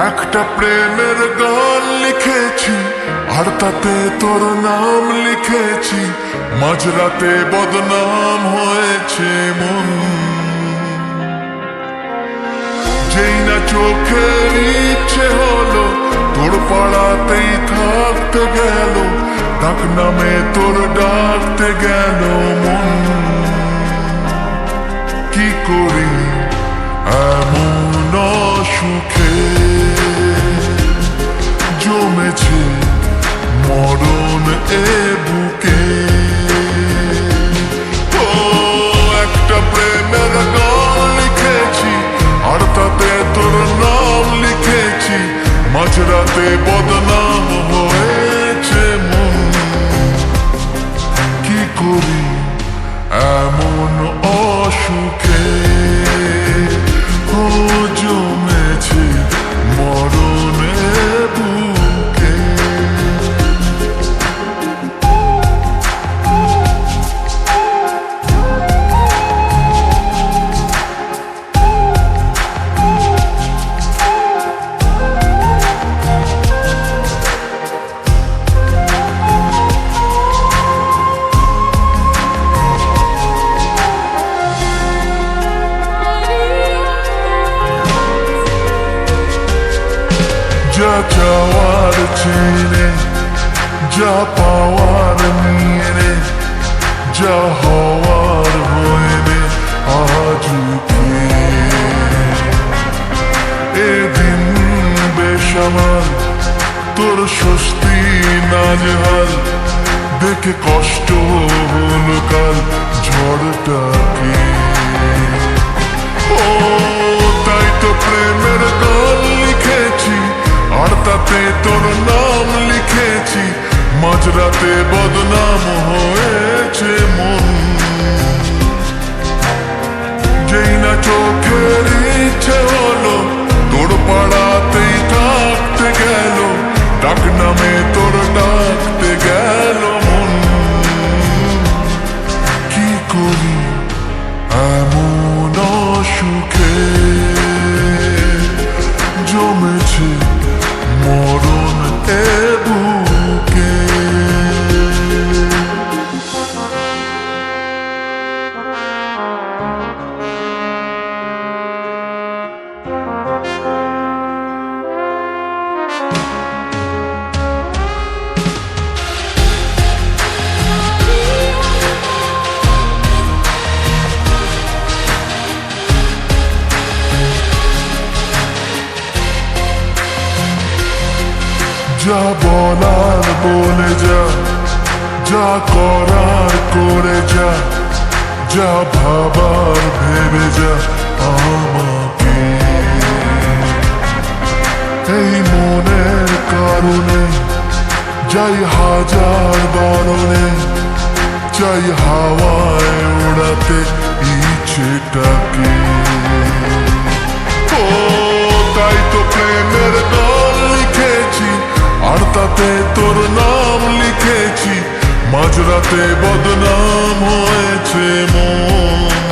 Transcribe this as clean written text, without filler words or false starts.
একটা প্রেমের গান লিখেছি আর তাতে তোর নাম লিখেছি, মাঝরাতে বদনাম হয়েছে মন। যেই না চোখের ইচ্ছে হলো তোর পাড়াতেই থাকতে গেল, ডাক নামে তোর ডাকতে গেল মন। কি করি এমন সুখে জমেছে মরণ এ বুকে। ও একটা প্রেমের গান লিখেছি আর তাতে তোর নাম লিখেছি, মাঝরাতে বদনাম হয়েছে মন। কি করি এমন অসুখে জমেছে মরণে বুকে। যা চাওয়ার চেনে, যা পাওয়ার নিয়ে নে, যা হওয়ার হয়ে নে আজকে। এদিন বেসামাল তোর স্বস্তি নাজেহাল, দেখে কষ্ট হল কাল ঝড়টাকে। ও তাই তো প্রেমের গান লিখেছি আর তাতে তোর নাম লিখেছি, মাঝরাতে বদনাম হয়েছে মন। যেই না চোখের ইচ্ছে হলো তোর পাড়াতেই থাকতে গেল, ডাক নামে তোর ডাকতে গেল মন। কি করি এমন সুখে জমেছে মরণ এ বুকে। যা বলার বলে যা, যা করার করে যা, যা ভাবার ভেবে যা আমাকে। এই মনের কারণে যাই হাজার বারণে, চাই হাওয়ায় ওড়াতে ইচ্ছেটাকে। ও তাই তো প্রেমের গান লিখেছি আর তাতে তোর নাম লিখেছি, মাঝরাতে বদনাম হয়েছে মন।